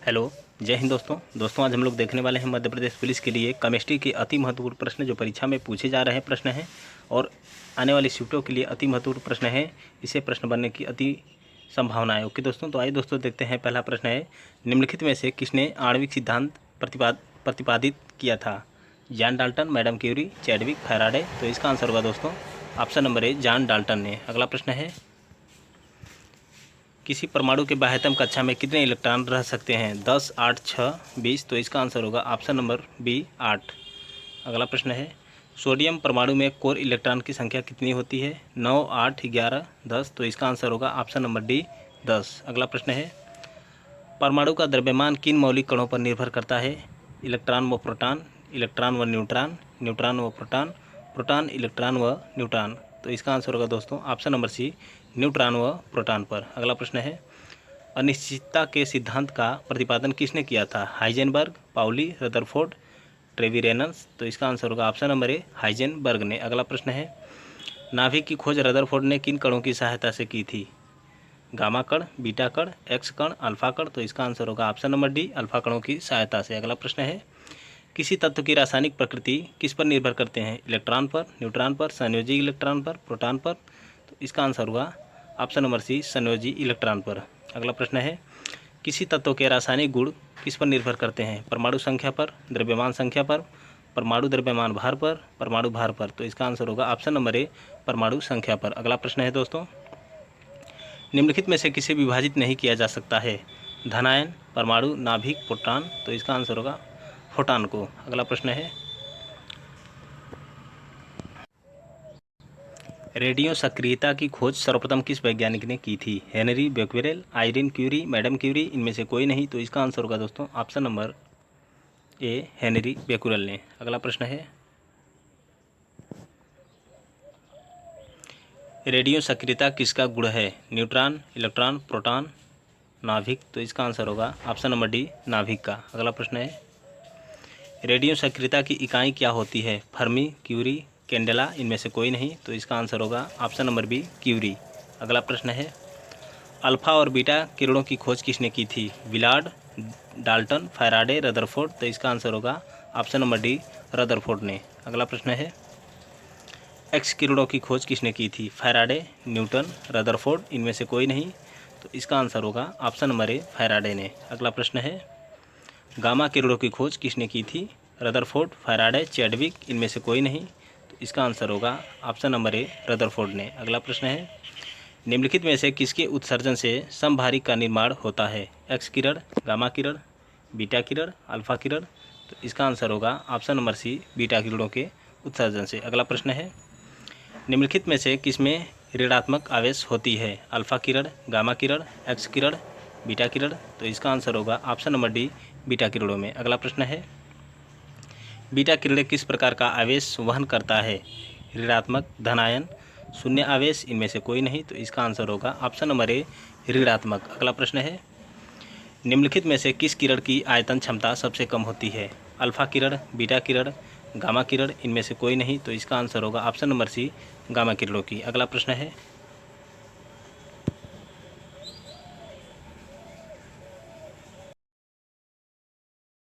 Hello, जय हिंद दोस्तों आज हम लोग देखने वाले हैं मध्य प्रदेश पुलिस के लिए केमिस्ट्री के अति महत्वपूर्ण प्रश्न जो परीक्षा में पूछे जा रहे प्रश्न हैं और आने वाली शिफ्टों के लिए अति महत्वपूर्ण प्रश्न है। इसे प्रश्न बनने की अति संभावना है। ओके दोस्तों, तो आइए दोस्तों देखते हैं। पहला प्रश्न है, निम्नलिखित में से किसने आणविक सिद्धांत प्रतिपादित किया था? John Dalton, madam Curie, Chadwick, Faraday. तो इसका आंसर होगा दोस्तों option number A, John Dalton ने। अगला प्रश्न है, किसी परमाणु के बाह्यतम कक्षा में कितने इलेक्ट्रॉन रह सकते हैं? 10, 8, 6, 20। तो इसका आंसर होगा ऑप्शन नंबर बी, 8। अगला प्रश्न है, सोडियम परमाणु में कोर इलेक्ट्रॉन की संख्या कितनी होती है? 9, 8, 11, 10। तो इसका आंसर होगा ऑप्शन नंबर डी, 10। अगला प्रश्न है, परमाणु का द्रव्यमान किन मौलिक कणों पर निर्भर करता है? इलेक्ट्रॉन व प्रोटॉन, इलेक्ट्रॉन व न्यूट्रॉन, न्यूट्रॉन व प्रोटॉन, प्रोटॉन, इलेक्ट्रॉन व न्यूट्रॉन। तो इसका आंसर होगा दोस्तों ऑप्शन नंबर सी, न्यूट्रॉन व प्रोटॉन पर। अगला प्रश्न है, अनिश्चितता के सिद्धांत का प्रतिपादन किसने किया था? Heisenberg, Pauli, Rutherford, Treviranus. तो इसका आंसर होगा ऑप्शन नंबर ए, हाइजेनबर्ग ने। अगला प्रश्न है, नाभिक की खोज रदरफोर्ड ने किन कणों की सहायता से की थी? गामा कण, बीटा कण, एक्स कण, अल्फा कण। तो इसका आंसर होगा ऑप्शन नंबर डी, अल्फा कणों की सहायता से। अगला प्रश्न है, किसी तत्व की रासायनिक प्रकृति किस पर निर्भर करते हैं? इलेक्ट्रॉन पर, न्यूट्रॉन पर, संयोजी इलेक्ट्रॉन पर, प्रोटॉन पर। तो इसका आंसर होगा ऑप्शन नंबर सी, संयोजी इलेक्ट्रॉन पर। अगला प्रश्न है, किसी तत्व के रासायनिक गुण किस पर निर्भर करते हैं? परमाणु संख्या पर, द्रव्यमान संख्या पर, परमाणु द्रव्यमान भार पर, परमाणु भार पर। तो इसका आंसर होगा ऑप्शन नंबर ए, परमाणु संख्या पर। अगला प्रश्न है दोस्तों, निम्नलिखित में से किसे विभाजित नहीं किया जा सकता है? धनायन, परमाणु, नाभिक, प्रोटॉन। तो इसका आंसर होगा फोटॉन को। अगला प्रश्न है, रेडियो सक्रियता की खोज सर्वप्रथम किस वैज्ञानिक ने की थी? Henri Becquerel, Irene Curie, madam Curie. इनमें से कोई नहीं। तो इसका आंसर होगा दोस्तों option number A, Henri Becquerel ने। अगला प्रश्न है, रेडियो सक्रियता किसका गुण है? न्यूट्रॉन, इलेक्ट्रॉन, प्रोटॉन, नाभिक। तो इसका आंसर होगा ऑप्शन नंबर डी, नाभिक का। अगला प्रश्न है, रेडियो सक्रियता की इकाई क्या होती है? Fermi, Curie, candela. इनमें से कोई नहीं। तो इसका आंसर होगा ऑप्शन नंबर बी, क्यूरी। अगला प्रश्न है, अल्फा और बीटा किरणों की खोज किसने की थी? Willard, Dalton, Faraday, Rutherford. तो इसका आंसर होगा ऑप्शन नंबर डी, रदरफोर्ड ने। अगला प्रश्न है, एक्स किरणों की खोज किसने की थी? Faraday, Newton, Rutherford. इनमें से कोई नहीं। तो इसका आंसर होगा ऑप्शन नंबर ए, फैराडे ने। अगला प्रश्न है, गामा किरणों की खोज किसने की थी? Rutherford, Faraday, Chadwick. इनमें से कोई नहीं। तो इसका आंसर होगा ऑप्शन नंबर ए, रदरफोर्ड ने। अगला प्रश्न है, निम्नलिखित में से किसके उत्सर्जन से समभारी का निर्माण होता है? एक्स किरण, गामा किरण, बीटा किरण, अल्फा किरण। तो इसका आंसर होगा ऑप्शन नंबर सी, बीटा किरणों के उत्सर्जन से। अगला प्रश्न है, निम्नलिखित में से किसमें ऋणात्मक आवेश होती है? अल्फा किरण, गामा किरण, एक्स किरण, बीटा किरण। तो इसका आंसर होगा ऑप्शन नंबर डी, बीटा किरणों में। अगला प्रश्न है, बीटा किरण किस प्रकार का आवेश वहन करता है? ऋणात्मक, धनायन, शून्य आवेश। इनमें से कोई नहीं। तो इसका आंसर होगा ऑप्शन नंबर ए, ऋणात्मक। अगला प्रश्न है, निम्नलिखित में से किस किरण की आयतन क्षमता सबसे कम होती है? अल्फा किरण, बीटा किरण, गामा किरण। इनमें से कोई नहीं। तो इसका आंसर होगा ऑप्शन नंबर सी, गामा किरणों की। अगला प्रश्न है,